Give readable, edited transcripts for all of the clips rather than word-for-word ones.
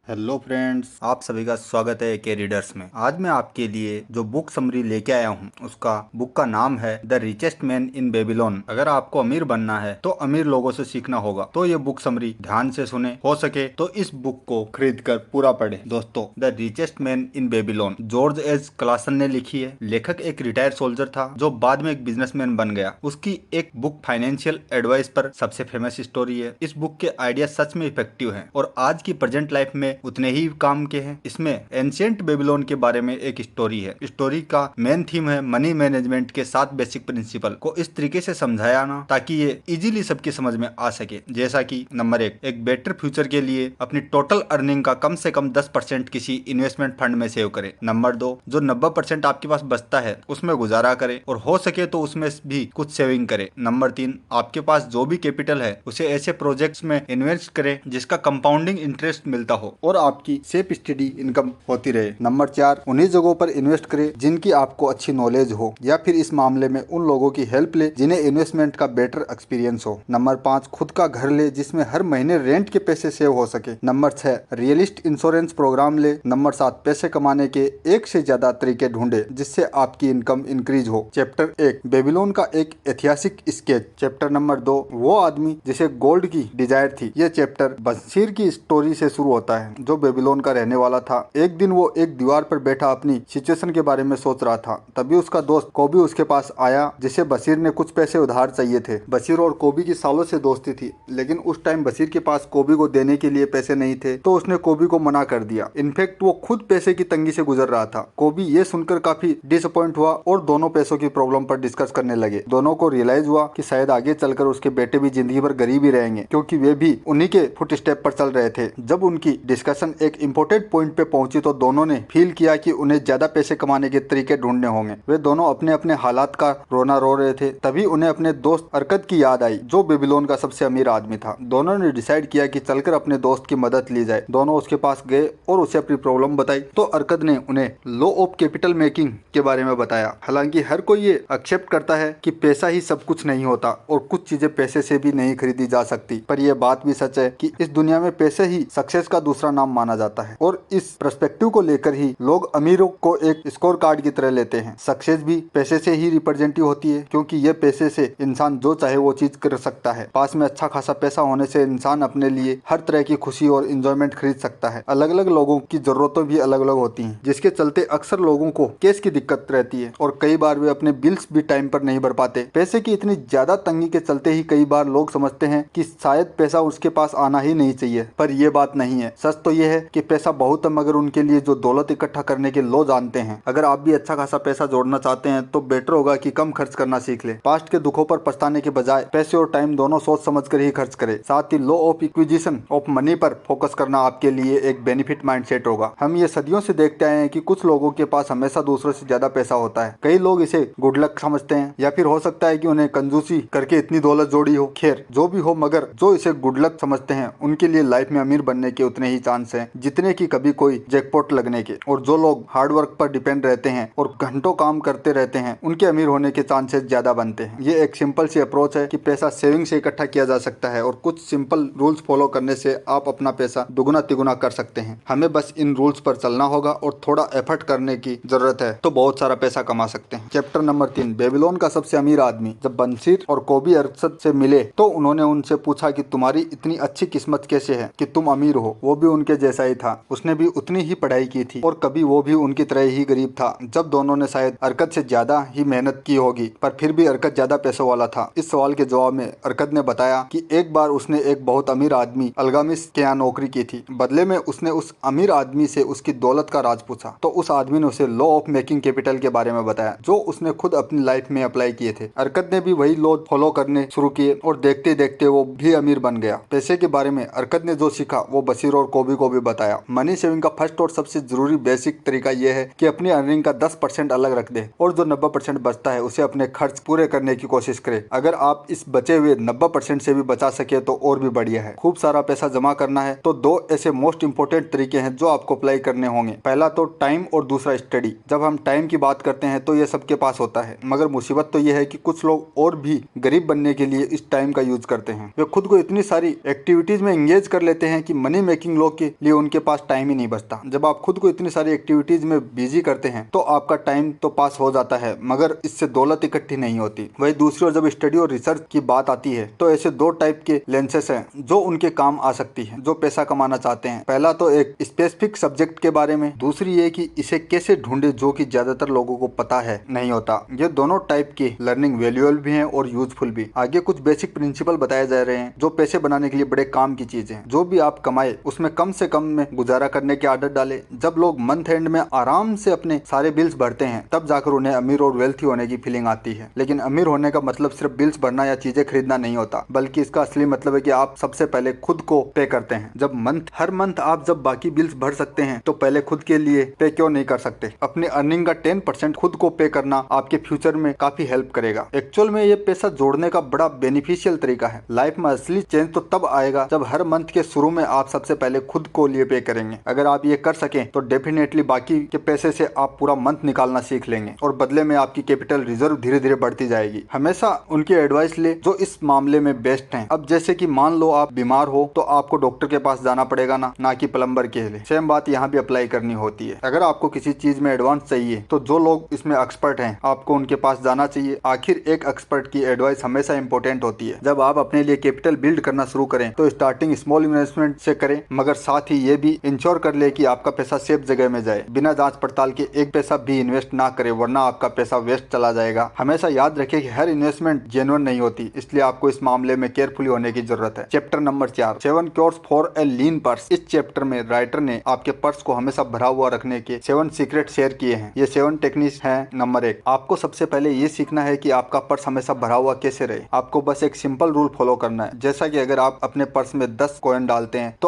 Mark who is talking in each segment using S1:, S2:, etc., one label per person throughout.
S1: Hello friends, आप सभी का स्वागत है के रीडर्स में। आज मैं आपके लिए जो बुक समरी लेके आया हूँ उसका बुक का नाम है the richest man in Babylon. अगर आपको अमीर बनना है तो अमीर लोगों से सीखना होगा, तो ये बुक समरी ध्यान से सुने, हो सके तो इस बुक को खरीद कर पूरा पढ़े। दोस्तों, the richest man in Babylon George H Klaasen ने लिखी है। लेखक एक रिटायर्ड सोल्जर था जो बाद में एक बिजनेसमैन बन गया। उसकी एक बुक फाइनेंशियल एडवाइस पर सबसे फेमस स्टोरी है। इस बुक के आइडिया सच में इफेक्टिव हैं और आज की प्रेजेंट लाइफ में उतने ही काम के हैं। इसमें एंशिएंट बेबीलोन के बारे में एक स्टोरी है। स्टोरी का मेन थीम है मनी मैनेजमेंट के 7 बेसिक प्रिंसिपल को इस तरीके से समझाया ना ताकि ये इजीली सबकी समझ में आ सके। जैसा कि नंबर 1, एक बेटर फ्यूचर के लिए अपनी टोटल अर्निंग का कम से कम 10% किसी इन्वेस्टमेंट फंड में सेव करे। नंबर 2, जो 90% आपके पास बचता है उसमें गुजारा करे और हो सके तो उसमें भी कुछ सेविंग करे। नंबर 3, आपके पास जो भी कैपिटल है उसे ऐसे प्रोजेक्ट्स में इन्वेस्ट करे जिसका कंपाउंडिंग इंटरेस्ट मिलता हो और आपकी सेफ स्टडी इनकम होती रहे। नंबर 4, उन्हीं जगहों पर इन्वेस्ट करे जिनकी आपको अच्छी नॉलेज हो, या फिर इस मामले में उन लोगों की हेल्प ले जिन्हें इन्वेस्टमेंट का बेटर एक्सपीरियंस हो। नंबर 5, खुद का घर ले जिसमें हर महीने रेंट के पैसे सेव हो सके। नंबर 6, रियलिस्ट इंश्योरेंस प्रोग्राम ले। नंबर 7, पैसे कमाने के एक से ज्यादा तरीके ढूंढे जिससे आपकी इनकम इंक्रीज हो। चैप्टर 1, बेबीलोन का एक ऐतिहासिक स्केच। चैप्टर नंबर 2, वो आदमी जिसे गोल्ड की डिजायर थी। यह चैप्टर बशीर की स्टोरी से शुरू होता है जो बेबीलोन का रहने वाला था। एक दिन वो एक दीवार पर बैठा अपनी सिचुएशन के बारे में सोच रहा था। तभी उसका दोस्त कोबी उसके पास आया जिसे बशीर ने कुछ पैसे उधार चाहिए थे। बशीर और कोबी की सालों से दोस्ती थी, लेकिन उस टाइम बशीर के पास कोबी को देने के लिए पैसे नहीं थे, तो उसने कोबी को मना कर दिया। इनफैक्ट वो खुद पैसे की तंगी से गुजर रहा था। कोबी ये सुनकर काफी डिसअपॉइंट हुआ और दोनों पैसों की प्रॉब्लम पर डिस्कस करने लगे। दोनों को रियलाइज हुआ कि शायद आगे चलकर उसके बेटे भी जिंदगी भर गरीब ही रहेंगे, क्योंकि वे भी उन्हीं के फुट स्टेप पर चल रहे थे। जब उनकी डिस्कशन एक इम्पोर्टेंट पॉइंट पे पहुंची तो दोनों ने फील किया कि उन्हें ज्यादा पैसे कमाने के तरीके ढूंढने होंगे। वे दोनों अपने अपने हालात का रोना रो रहे थे। तभी उन्हें अपने दोस्त अरकद की याद आई जो बेबीलोन का सबसे अमीर आदमी था। दोनों ने डिसाइड किया कि चलकर अपने दोस्त की मदद ली जाए। दोनों उसके पास गए और उसे अपनी प्रॉब्लम बताई तो अरकद ने उन्हें लॉ ऑफ कैपिटल मेकिंग के बारे में बताया। हालांकि हर कोई ये एक्सेप्ट करता है कि पैसा ही सब कुछ नहीं होता और कुछ चीजें पैसे से भी नहीं खरीदी जा सकती, पर यह बात भी सच है कि इस दुनिया में पैसे ही सक्सेस का दूसरा नाम माना जाता है। और इस पर्सपेक्टिव को लेकर ही लोग अमीरों को एक स्कोर कार्ड की तरह लेते हैं। सक्सेस भी पैसे से ही रिप्रेजेंटिव होती है, क्योंकि ये पैसे से इंसान जो चाहे वो चीज कर सकता है। पास में अच्छा खासा पैसा होने से इंसान अपने लिए हर तरह की खुशी और इंजॉयमेंट खरीद सकता है। अलग अलग लोगों की जरूरतें भी अलग अलग होती हैं, जिसके चलते अक्सर लोगों को कैश की दिक्कत रहती है और कई बार वे अपने बिल्स भी टाइम पर नहीं भर पाते। पैसे की इतनी ज्यादा तंगी के चलते ही कई बार लोग समझते हैं कि शायद पैसा उसके पास आना ही नहीं चाहिए, पर यह बात नहीं है। सच तो यह है कि पैसा बहुत है, मगर उनके लिए जो दौलत इकट्ठा करने के लो जानते हैं। अगर आप भी अच्छा खासा पैसा जोड़ना चाहते हैं तो बेटर होगा कि कम खर्च करना सीख ले। पास्ट के दुखों पर पछताने के बजाय पैसे और टाइम दोनों सोच समझ कर ही खर्च करें। साथ ही law of acquisition of money पर फोकस करना आपके लिए एक बेनिफिट माइंडसेट होगा। हम ये सदियों से देखते आए हैं कि कुछ लोगों के पास हमेशा दूसरों से ज्यादा पैसा होता है। कई लोग इसे गुड लक समझते हैं, या फिर हो सकता है कि उन्हें कंजूसी करके इतनी दौलत जोड़ी हो। खैर जो भी हो, मगर जो इसे गुड लक समझते हैं उनके लिए लाइफ में अमीर बनने के उतने ही चांस हैं जितने की कभी कोई जैकपॉट लगने के। और जो लोग हार्ड वर्क पर डिपेंड रहते हैं और घंटों काम करते रहते हैं उनके अमीर होने के चांसेस ज्यादा बनते हैं। ये एक सिंपल सी अप्रोच है कि पैसा सेविंग से इकट्ठा किया जा सकता है और कुछ सिंपल रूल्स फॉलो करने से आप अपना पैसा दुगुना तिगुना कर सकते हैं। हमें बस इन रूल्स पर चलना होगा और थोड़ा एफर्ट करने की जरूरत है तो बहुत सारा पैसा कमा सकते हैं। चैप्टर नंबर 3, बेबीलोन का सबसे अमीर आदमी। जब बंसीर और कोबी अरशद से मिले तो उन्होंने उनसे पूछा कि तुम्हारी इतनी अच्छी किस्मत कैसे है कि तुम अमीर हो। वो भी उनके जैसा ही था, उसने भी उतनी ही पढ़ाई की थी और कभी वो भी उनकी तरह ही गरीब था। जब दोनों ने शायद अरकद से ज्यादा ही मेहनत की होगी, पर फिर भी अरकद ज्यादा पैसों वाला था। इस सवाल के जवाब में अरकद ने बताया कि एक बार उसने एक बहुत अमीर आदमी अलगामिस के यहाँ नौकरी की थी। बदले में उसने उस अमीर आदमी से उसकी दौलत का राज पूछा तो उस आदमी ने उसे लॉ ऑफ मेकिंग कैपिटल के बारे में बताया जो उसने खुद अपनी लाइफ में अप्लाई किए थे। अरकद ने भी वही लॉ फॉलो करने शुरू किए और देखते देखते वो भी अमीर बन गया। पैसे के बारे में अरकद ने जो सीखा वो बशीर और कोबी को भी बताया। मनी सेविंग का फर्स्ट और सबसे जरूरी बेसिक तरीका यह है कि अपनी अर्निंग का 10% अलग रख दे और जो 90% बचता है उसे अपने खर्च पूरे करने की कोशिश करे। अगर आप इस बचे हुए 90% से भी बचा सके तो और भी बढ़िया है। खूब सारा पैसा जमा करना है तो दो ऐसे मोस्ट इंपोर्टेंट तरीके हैं जो आपको अप्लाई करने होंगे। पहला तो टाइम और दूसरा स्टडी। जब हम टाइम की बात करते हैं तो ये सबके पास होता है, मगर मुसीबत तो ये है कि कुछ लोग और भी गरीब बनने के लिए इस टाइम का यूज करते हैं। वे खुद को इतनी सारी एक्टिविटीज में एंगेज कर लेते हैं कि मनी मेकिंग लॉ के लिए उनके पास टाइम ही नहीं बचता। जब आप खुद को इतनी सारी एक्टिविटीज में बिजी करते हैं तो आपका टाइम तो पास हो जाता है मगर इससे दौलत इकट्ठी नहीं होती। वही दूसरी ओर जब स्टडी और रिसर्च की बात आती है तो ऐसे दो टाइप के लेंसेस हैं जो उनके काम आ सकती है जो पैसा कमाना चाहते हैं। पहला तो एक स्पेसिफिक सब्जेक्ट के बारे में, दूसरी ये कि इसे कैसे ढूंढे जो कि ज्यादातर लोगों को पता है नहीं होता। ये दोनों टाइप की लर्निंग वैल्यूएबल भी है और यूजफुल भी। आगे कुछ बेसिक प्रिंसिपल बताए जा रहे हैं जो पैसे बनाने के लिए बड़े काम की चीज है। जो भी आप कमाए उसमें कम से कम में गुजारा करने की आदत डाले। जब लोग मंथ एंड में आराम से अपने सारे बिल्स भरते हैं तब जाकर उन्हें अमीर और वेल्थी होने की फीलिंग आती है। लेकिन अमीर होने का मतलब सिर्फ बिल्स भरना या चीजें खरीदना नहीं होता, बल्कि इसका असली मतलब है कि आप सबसे पहले खुद को पे करते हैं। जब हर मंथ आप जब बाकी बिल्स भर सकते हैं तो पहले खुद के लिए पे क्यों नहीं कर सकते। अपनी अर्निंग का 10% खुद को पे करना आपके फ्यूचर में काफी हेल्प करेगा। एक्चुअल में ये पैसा जोड़ने का बड़ा बेनिफिशियल तरीका है। लाइफ में असली चेंज तो तब आएगा जब हर मंथ के शुरू में आप सबसे पहले खुद को लिए पे करेंगे। अगर आप ये कर सकें तो डेफिनेटली बाकी के पैसे से आप पूरा मंथ निकालना सीख लेंगे और बदले में आपकी कैपिटल रिजर्व धीरे धीरे बढ़ती जाएगी। हमेशा उनकी एडवाइस ले जो इस मामले में बेस्ट हैं। अब जैसे कि मान लो आप बीमार हो तो आपको डॉक्टर के पास जाना पड़ेगा ना कि प्लम्बर के लिए। सेम बात यहाँ भी अप्लाई करनी होती है। अगर आपको किसी चीज में एडवांस चाहिए तो जो लोग इसमें एक्सपर्ट हैं आपको उनके पास जाना चाहिए। आखिर एक एक्सपर्ट की एडवाइस हमेशा इंपॉर्टेंट होती है। जब आप अपने लिए कैपिटल बिल्ड करना शुरू करें तो स्टार्टिंग स्मॉल इन्वेस्टमेंट से करें, मगर साथ ही ये भी इंश्योर कर ले कि आपका पैसा सेफ जगह में जाए। बिना जांच पड़ताल के एक पैसा भी इन्वेस्ट ना करें वरना आपका पैसा वेस्ट चला जाएगा। हमेशा याद रखें कि हर इन्वेस्टमेंट जेन्युइन नहीं होती, इसलिए आपको इस मामले में केयरफुली होने की जरूरत है। Chapter number 4, 7 cures for a lean purse. इस चैप्टर में राइटर ने आपके पर्स को हमेशा भरा हुआ रखने के 7 सीक्रेट शेयर किए हैं। ये 7 टेक्निक्स हैं। नंबर 1, आपको सबसे पहले ये सीखना है कि आपका पर्स हमेशा भरा हुआ कैसे रहे। आपको बस एक सिंपल रूल फॉलो करना है। जैसा कि अगर आप अपने पर्स में 10 कॉइन डालते हैं तो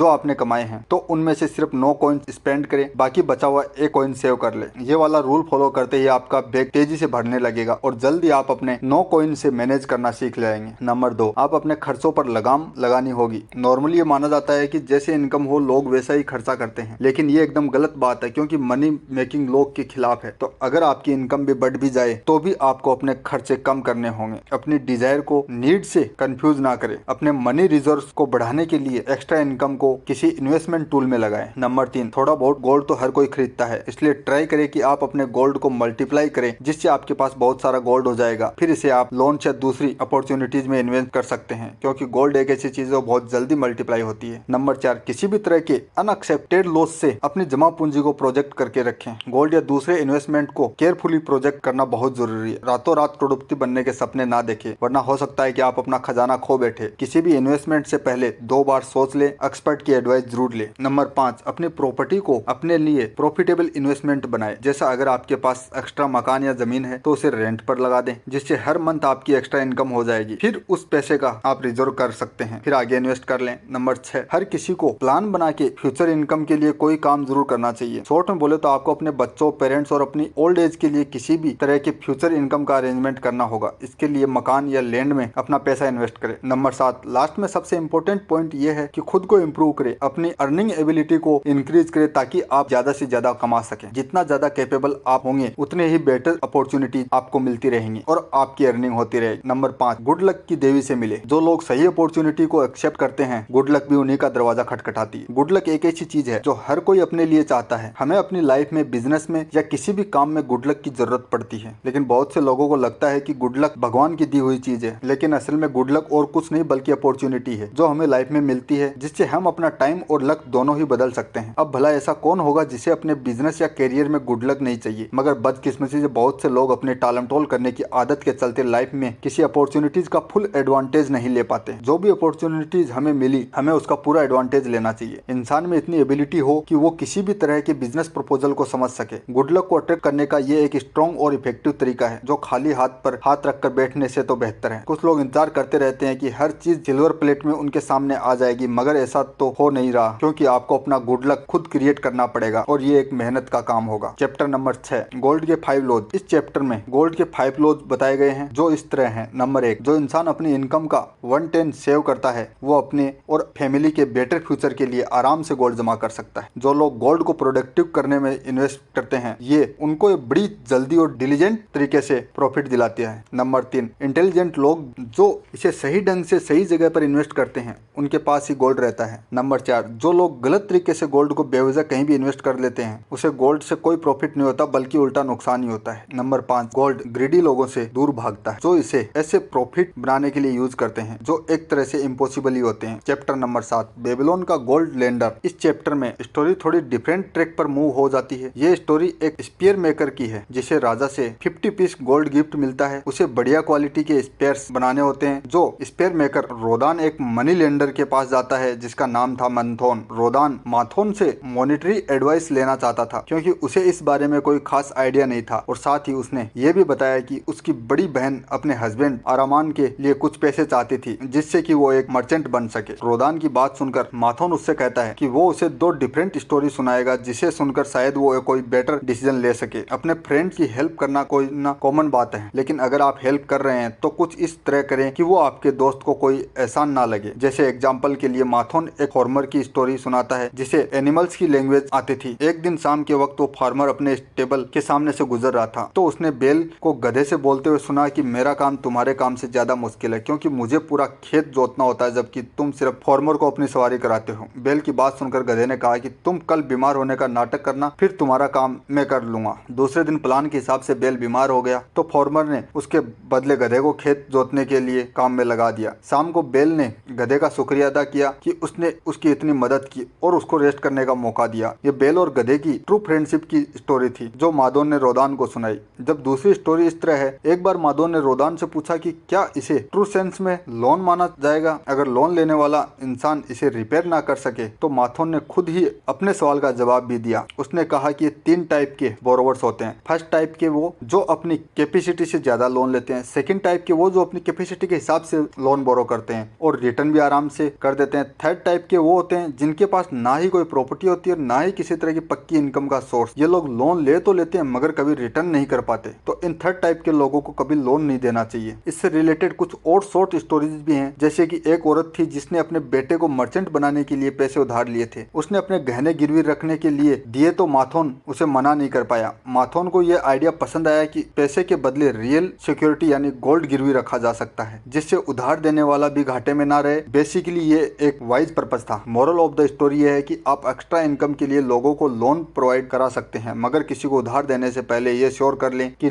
S1: आपने कमाए हैं तो उनमें से सिर्फ 9 कॉइन स्पेंड करें, बाकी बचा हुआ 1 कॉइन सेव कर ले। ये वाला रूल फॉलो करते ही आपका बैग तेजी से भरने लगेगा और जल्दी आप अपने 9 कॉइन से मैनेज करना सीख जाएंगे। नंबर 2, आप अपने खर्चों पर लगाम लगानी होगी। नॉर्मली ये माना जाता है कि जैसे इनकम हो लोग वैसा ही खर्चा करते हैं, लेकिन ये एकदम गलत बात है क्योंकि मनी मेकिंग लोग के खिलाफ है। तो अगर आपकी इनकम भी बढ़ भी जाए तो भी आपको अपने खर्चे कम करने होंगे। अपनी डिजायर को नीड से कंफ्यूज ना करें। अपने मनी रिजर्व्स को बढ़ाने के लिए एक्स्ट्रा इनकम को किसी इन्वेस्टमेंट टूल में लगाएं। नंबर 3, थोड़ा बहुत गोल्ड तो हर कोई खरीदता है, इसलिए ट्राई करें कि आप अपने गोल्ड को मल्टीप्लाई करें जिससे आपके पास बहुत सारा गोल्ड हो जाएगा। फिर इसे आप लोन या दूसरी अपॉर्चुनिटीज में इन्वेस्ट कर सकते हैं क्योंकि गोल्ड एक ऐसी चीज है बहुत जल्दी मल्टीप्लाई होती है। नंबर 4, किसी भी तरह के अनएक्सेप्टेड लॉस से अपनी जमा पूंजी को प्रोजेक्ट करके रखें। गोल्ड या दूसरे इन्वेस्टमेंट को केयरफुली प्रोजेक्ट करना बहुत जरूरी है। रातों रात करोड़पति बनने के सपने ना देखें वरना हो सकता है कि आप अपना खजाना खो बैठे। किसी भी इन्वेस्टमेंट से पहले 2 बार सोच ले, एक्सपर्ट की एडवाइस जरूर ले। नंबर 5, अपनी प्रॉपर्टी को अपने लिए प्रॉफिटेबल इन्वेस्टमेंट बनाए। जैसा अगर आपके पास एक्स्ट्रा मकान या जमीन है तो उसे रेंट पर लगा दें जिससे हर मंथ आपकी एक्स्ट्रा इनकम हो जाएगी। फिर उस पैसे का आप रिजर्व कर सकते हैं, फिर आगे इन्वेस्ट कर लें। नंबर 6, हर किसी को प्लान बना के फ्यूचर इनकम के लिए कोई काम जरूर करना चाहिए। शॉर्ट में बोले तो आपको अपने बच्चों, पेरेंट्स और अपनी ओल्ड एज के लिए किसी भी तरह के फ्यूचर इनकम का अरेंजमेंट करना होगा। इसके लिए मकान या लैंड में अपना पैसा इन्वेस्ट करें। नंबर 7, लास्ट में सबसे इंपॉर्टेंट पॉइंट ये है कि खुद को इम्प्रूव करें, अपनी अर्निंग एबिलिटी को इंक्रीज करें ताकि आप ज्यादा से ज्यादा कमा सकें। जितना ज्यादा कैपेबल आप होंगे उतने ही बेटर अपॉर्चुनिटी आपको मिलती रहेंगी और आपकी अर्निंग होती रहेगी। नंबर 5, गुड लक की देवी से मिले। जो लोग सही अपॉर्चुनिटी को एक्सेप्ट करते हैं गुड लक भी उन्हीं का दरवाजा खटखटाती है। गुड लक एक ऐसी चीज है जो हर कोई अपने लिए चाहता है। हमें अपनी लाइफ में, बिजनेस में या किसी भी काम में गुड लक की जरूरत पड़ती है, लेकिन बहुत से लोगों को लगता है कि गुड लक भगवान की दी हुई चीज है, लेकिन असल में गुड लक और कुछ नहीं बल्कि अपॉर्चुनिटी है जो हमें लाइफ में मिलती है जिससे हम अपना टाइम और लक दोनों ही बदल सकते हैं। अब भला ऐसा कौन होगा जिसे अपने बिजनेस या करियर में गुड लक नहीं चाहिए, मगर बदकिस्मती से बहुत से लोग अपने टालमटोल करने की आदत के चलते लाइफ में किसी अपॉर्चुनिटीज का फुल एडवांटेज नहीं ले पाते। जो भी अपॉर्चुनिटीज हमें मिली हमें उसका पूरा एडवांटेज लेना चाहिए। इंसान में इतनी एबिलिटी हो कि वो किसी भी तरह के बिजनेस प्रपोजल को समझ सके। गुड लक को अट्रैक्ट करने का ये एक स्ट्रॉन्ग और इफेक्टिव तरीका है जो खाली हाथ पर हाथ रखकर बैठने से तो बेहतर है। कुछ लोग इंतजार करते रहते हैं कि हर चीज सिल्वर प्लेट में उनके सामने आ जाएगी, मगर ऐसा तो हो नहीं रहा क्योंकि आपको अपना गुड लक खुद क्रिएट करना पड़ेगा और ये एक मेहनत का काम होगा। चैप्टर नंबर 6, गोल्ड के 5 लॉज। इस चैप्टर में गोल्ड के 5 लॉज बताए गए हैं जो इस तरह हैं। नंबर 1, जो इंसान अपनी इनकम का 1/10 सेव करता है वो अपने और फैमिली के बेटर फ्यूचर के लिए आराम से गोल्ड जमा कर सकता है। जो लोग गोल्ड को प्रोडक्टिव करने में इन्वेस्ट करते हैं ये उनको बड़ी जल्दी और डिलीजेंट तरीके से प्रॉफिट दिलाती है। नंबर 3, इंटेलिजेंट लोग जो इसे सही ढंग से सही जगह पर इन्वेस्ट करते हैं उनके पास ही गोल्ड रहता है। नंबर 4, जो लोग गलत तरीके से गोल्ड को बेवजह कहीं भी इन्वेस्ट कर लेते हैं उसे गोल्ड से कोई प्रॉफिट नहीं होता बल्कि उल्टा नुकसान ही होता है। नंबर 5, गोल्ड ग्रीडी लोगों से दूर भागता है जो इसे ऐसे प्रॉफिट बनाने के लिए यूज करते हैं जो एक तरह से इम्पॉसिबल ही होते हैं। चैप्टर नंबर 7, बेबीलोन का गोल्ड लेंडर। इस चैप्टर में स्टोरी थोड़ी डिफरेंट ट्रैक पर मूव हो जाती है। ये स्टोरी एक स्पेयर मेकर की है जिसे राजा से 50 पीस गोल्ड गिफ्ट मिलता है। उसे बढ़िया क्वालिटी के स्पेयर्स बनाने होते हैं। जो स्पेयर मेकर रोदान एक मनी लेंडर के पास जाता है जिसका नाम था मंथोन। रोदान माथोन से मॉनेटरी एडवाइस लेना चाहता था क्योंकि उसे इस बारे में कोई खास आइडिया नहीं था और साथ ही उसने ये भी बताया कि उसकी बड़ी बहन अपने हस्बैंड आरामान के लिए कुछ पैसे चाहती थी जिससे कि वो एक मर्चेंट बन सके। रोदान की बात सुनकर माथोन उससे कहता है कि वो उसे 2 डिफरेंट स्टोरी सुनाएगा जिसे सुनकर शायद वो कोई बेटर डिसीजन ले सके। अपने फ्रेंड की हेल्प करना कोई ना कॉमन बात है लेकिन अगर आप हेल्प कर रहे हैं तो कुछ इस तरह करें कि वो आपके दोस्त को कोई एहसान ना लगे। जैसे एग्जाम्पल के लिए माथोन एक फार्मर की स्टोरी सुनाता है जिसे एनिमल्स की लैंग्वेज आती थी। एक दिन शाम के वक्त वो फार्मर अपने स्टेबल के सामने से गुजर रहा था तो उसने बेल को गधे से बोलते हुए सुना कि मेरा काम तुम्हारे काम से ज्यादा मुश्किल है क्योंकि मुझे पूरा खेत जोतना होता है जबकि तुम सिर्फ फार्मर को अपनी सवारी कराते हो। बेल की बात सुनकर गधे ने कहा कि तुम कल बीमार होने का नाटक करना फिर तुम्हारा काम मैं कर लूंगा। दूसरे दिन प्लान के हिसाब से बेल बीमार हो गया तो फार्मर ने उसके बदले गधे को खेत जोतने के लिए काम में लगा दिया। शाम को बेल ने गधे का शुक्रिया अदा किया कि उसने उसकी इतनी मदद की और उसको रेस्ट करने का मौका दिया। ये बेल और गधे की ट्रू फ्रेंडशिप की स्टोरी थी जो मादोन ने रोदान को सुनाई। जब दूसरी स्टोरी इस तरह है, एक बार मादोन ने रोदान से पूछा कि क्या इसे ट्रू सेंस में लोन माना जाएगा अगर लोन लेने वाला इंसान इसे रिपेयर ना कर सके। तो माथोन ने खुद ही अपने सवाल का जवाब भी दिया। उसने कहा कि 3 टाइप के बोरोवर्स होते हैं। फर्स्ट टाइप के वो जो अपनी कैपेसिटी से ज्यादा लोन लेते हैं। सेकंड टाइप के वो जो अपनी कैपेसिटी के हिसाब से लोन बोरो करते हैं और रिटर्न भी आराम से कर देते हैं। थर्ड टाइप के वो होते हैं जिनके पास ना ही कोई प्रॉपर्टी होती है और ना ही किसी तरह की पक्की इनकम का सोर्स। ये लोग लोन ले तो लेते हैं मगर कभी रिटर्न नहीं कर पाते। तो इन थर्ड टाइप के लोगों को कभी लोन नहीं देना चाहिए। इससे रिलेटेड कुछ और शॉर्ट स्टोरीज भी हैं जैसे कि एक औरत थी जिसने अपने बेटे को मर्चेंट बनाने के लिए पैसे उधार लिए थे। उसने अपने गहने गिरवी रखने के लिए दिए तो माथोन उसे मना नहीं कर पाया। माथोन को यह आइडिया पसंद आया कि पैसे के बदले रियल सिक्योरिटी यानी गोल्ड गिरवी रखा जा सकता है जिससे उधार देने वाला भी घाटे में ना रहे। बेसिकली ये एक वाइज पर्पस था। मोरल ऑफ द स्टोरी ये है कि आप एक्स्ट्रा इनकम के लिए लोगों को लोन प्रोवाइड करा सकते हैं मगर किसी को उधार देने से पहले ये श्योर कर लें कि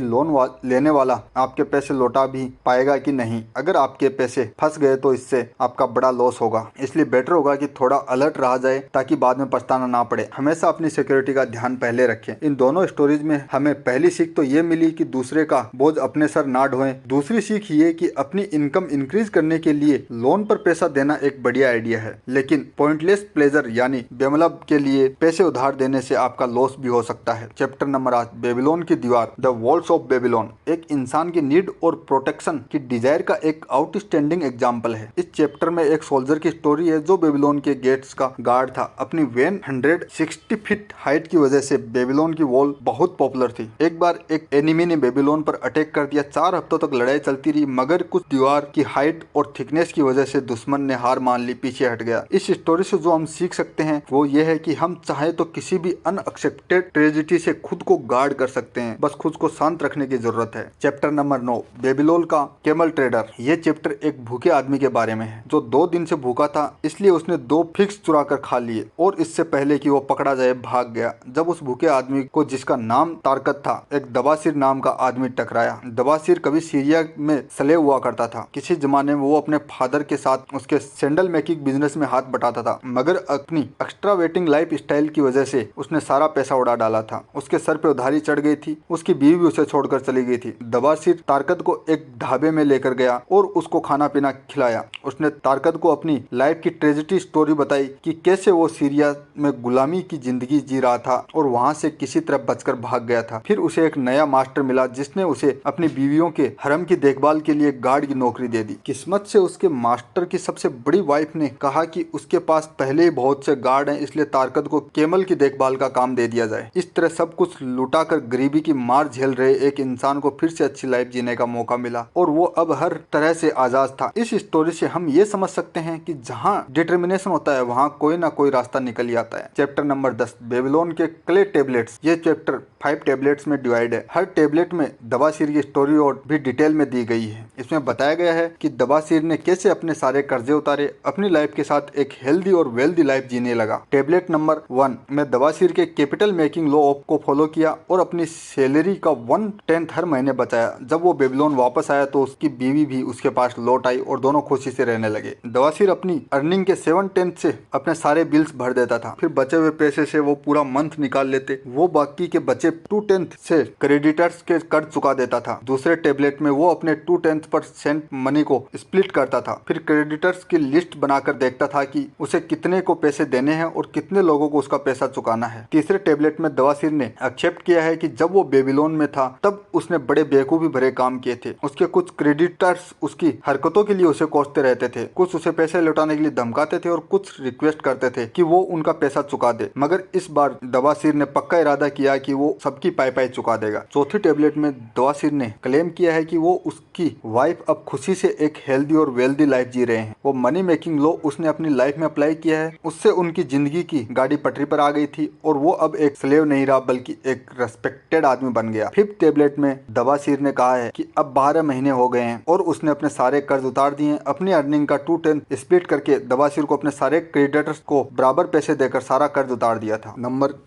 S1: लेने वाला आपके पैसे लौटा भी पाएगा कि नहीं। अगर आपके पैसे फंस गए तो इससे आपका बड़ा लॉस होगा। इसलिए बेटर होगा कि थोड़ा अलर्ट रहा जाए ताकि बाद में पछताना ना पड़े। हमेशा अपनी सिक्योरिटी का ध्यान पहले रखें। इन दोनों स्टोरीज में हमें पहली सीख तो ये मिली कि दूसरे का बोझ अपने सर ना ढोएं। दूसरी सीख ये कि अपनी इनकम इंक्रीज करने के लिए लोन पर पैसा देना एक बढ़िया आइडिया है लेकिन पॉइंटलेस प्लेजर यानी बेमतलब के लिए पैसे उधार देने से आपका लॉस भी हो सकता है। चैप्टर नंबर 8, बेबीलोन की दीवार, द वॉल्स ऑफ बेबीलोन। एक इंसान की नीड और प्रोटेक्शन की डिजायर का एक आउटस्टैंडिंग एग्जाम्पल है। इस चैप्टर में एक सोल्जर की स्टोरी है जो बेबीलोन के गेट्स का गार्ड था। अपनी 160 फीट हाइट की वजह से बेबीलोन की वॉल बहुत पॉपुलर थी। एक बार एक एनिमी ने बेबीलोन पर अटैक कर दिया। 4 हफ्तों तक लड़ाई चलती रही मगर कुछ दीवार की हाइट और थिकनेस की वजह से दुश्मन ने हार मान ली, पीछे हट गया। इस स्टोरी से जो हम सीख सकते हैं वो ये है कि हम चाहे तो किसी भी अनएक्सपेक्टेड ट्रेजेडी से खुद को गार्ड कर सकते हैं, बस खुद को शांत रखने की जरूरत है। चैप्टर नंबर 9, बेबीलोन का कैमल ट्रेडर। ये चैप्टर एक भूखे आदमी के बारे में है जो 2 दिन से भूखा था इसलिए उसने 2 फिग्स चुरा कर खा लिए और इससे पहले कि वो पकड़ा जाए भाग गया। जब उस भूखे आदमी को जिसका नाम तारकत था एक दबासिर नाम का आदमी टकराया। दबासिर कभी सीरिया में स्लेव हुआ करता था। किसी जमाने में वो अपने फादर के साथ उसके सैंडल मेकिंग बिजनेस में हाथ बटाता था मगर अपनी एक्स्ट्रा वेटिंग लाइफ स्टाइल की वजह से उसने सारा पैसा उड़ा डाला था। उसके सर पे उधारी चढ़ गई थी। उसकी बीवी भी उसे छोड़कर चली गई थी। दबासिर तारकत को एक ढाबे में लेकर गया और उसको खाना पीना खिलाया। उसने तारकत को अपनी लाइफ की ट्रेजेडी स्टोरी बताई कि कैसे वो सीरिया में गुलामी की जिंदगी जी रहा था और वहां से किसी तरह बचकर भाग गया था। फिर उसे एक नया मास्टर मिला जिसने उसे अपनी बीवियों के हरम की देखभाल के लिए गार्ड की नौकरी दे दी। किस्मत से उसके मास्टर की सबसे बड़ी वाइफ ने कहा कि उसके पास पहले ही बहुत से गार्ड हैं इसलिए तारकत को केमल की देखभाल का काम दे दिया जाए। इस तरह सब कुछ लुटाकर गरीबी की मार झेल रहे एक इंसान को फिर से अच्छी लाइफ जीने का मौका मिला और वो अब हर तरह से आजाद था। इस स्टोरी से हम ये समझ सकते हैं कि जहाँ डिटर्मिनेशन होता है वहाँ कोई ना कोई रास्ता निकल ही आता है। चैप्टर नंबर 10, बेबीलोन के क्ले टेबलेट्स। ये चैप्टर 5 टेबलेट्स में डिवाइड है। हर टेबलेट में दबासिर की स्टोरी और भी डिटेल में दी गई है। इसमें बताया गया है कि दबासिर ने कैसे अपने सारे कर्जे उतारे, अपनी लाइफ के साथ एक एक हेल्दी और वेल्दी लाइफ जीने लगा। टेबलेट नंबर 1 में दवासीर के कैपिटल मेकिंग लॉ को फॉलो किया और अपनी सैलरी का 1/10 हर महीने बचाया। जब वो बेबीलोन वापस आया तो उसकी बीवी भी उसके पास लौट आई और दोनों खुशी से रहने लगे। दवासीर अपनी अर्निंग के 7/10 से अपने सारे बिल्स भर देता था, फिर बचे हुए पैसे से वो पूरा मंथ निकाल लेते। वो बाकी के बचे 2/10 से क्रेडिटर्स के कर्ज चुका देता था। दूसरे टेबलेट में वो अपने 2/10% मनी को स्प्लिट करता था, फिर क्रेडिटर्स की लिस्ट बनाकर देखता था कि उसे कितने को पैसे देने हैं और कितने लोगों को उसका पैसा चुकाना है। तीसरे टेबलेट में दवासीर ने एक्सेप्ट किया है कि जब वो बेबीलोन में था तब उसने बड़े बेवकूफी भरे काम किए थे। उसके कुछ क्रेडिटर्स उसकी हरकतों के लिए उसे कोसते रहते थे, कुछ उसे पैसे लौटाने के लिए धमकाते थे और कुछ रिक्वेस्ट करते थे कि वो उनका पैसा चुका दे। मगर इस बार दवासीर ने पक्का इरादा किया कि वो सबकी पाई चुका देगा। चौथी टेबलेट में दवासीर ने क्लेम किया है कि वो उसकी वाइफ अब खुशी से एक हेल्दी और वेल्दी लाइफ जी रहे हैं। वो मनी मेकिंग लॉ उसने अपनी लाइफ में अप्लाई किया है, उससे उनकी जिंदगी की गाड़ी पटरी पर आ गई थी और वो अब एक स्लेव नहीं रहा बल्कि एक रेस्पेक्टेड आदमी बन गया। फिफ्थ टेबलेट में दवासीर ने कहा है कि अब 12 महीने हो गए हैं और उसने अपने सारे कर्ज उतार दिए। अपनी अर्निंग का 2/10 स्प्लिट करके दवासीर को अपने सारे क्रेडिटर्स को बराबर पैसे देकर सारा कर्ज उतार दिया था।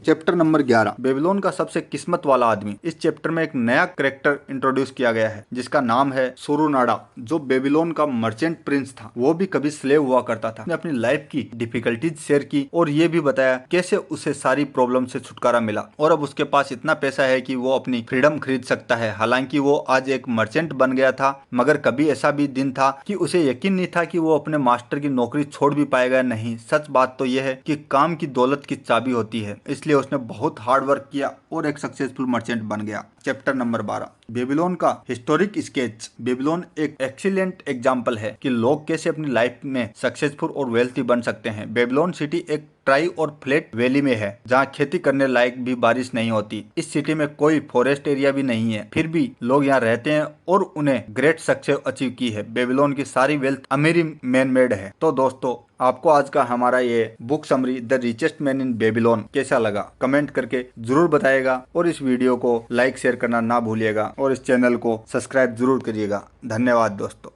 S1: चैप्टर नंबर 11, बेबीलोन का सबसे किस्मत वाला आदमी। इस चैप्टर में एक नया कैरेक्टर इंट्रोड्यूस किया गया है जिसका नाम है सोरुनाडा, जो बेबीलोन का मर्चेंट प्रिंस था। वो भी कभी स्लेव हुआ करता था। उसने अपनी लाइफ की डिफिकल्टीज शेयर की और ये भी बताया कैसे उसे सारी प्रॉब्लम से छुटकारा मिला और अब उसके पास इतना पैसा है कि वो अपनी फ्रीडम खरीद सकता है। हालांकि वो आज एक मर्चेंट बन गया था, मगर कभी ऐसा भी दिन था कि उसे यकीन नहीं था कि वो अपने मास्टर की नौकरी छोड़ भी पाएगा नहीं। सच बात तो यह है कि काम की दौलत की चाबी होती है, इसलिए उसने बहुत हार्ड वर्क किया और एक सक्सेसफुल मर्चेंट बन गया। चैप्टर नंबर 12, बेबीलोन का हिस्टोरिक स्केच। बेबीलोन एक एक्सीलेंट एग्जाम्पल है कि लोग कैसे अपनी लाइफ में सक्सेसफुल और वेल्थी बन सकते हैं। बेबीलोन सिटी एक ट्राई और फ्लैट वैली में है जहाँ खेती करने लायक भी बारिश नहीं होती। इस सिटी में कोई फॉरेस्ट एरिया भी नहीं है, फिर भी लोग यहाँ रहते हैं और उन्हें ग्रेट सक्सेस अचीव की है। बेबीलोन की सारी वेल्थ अमीरी मैन मेड है। तो दोस्तों, आपको आज का हमारा ये book summary the richest man in Babylon कैसा लगा कमेंट करके जरूर बताइएगा और इस वीडियो को लाइक शेयर करना ना भूलिएगा और इस चैनल को सब्सक्राइब जरूर करिएगा। धन्यवाद दोस्तों।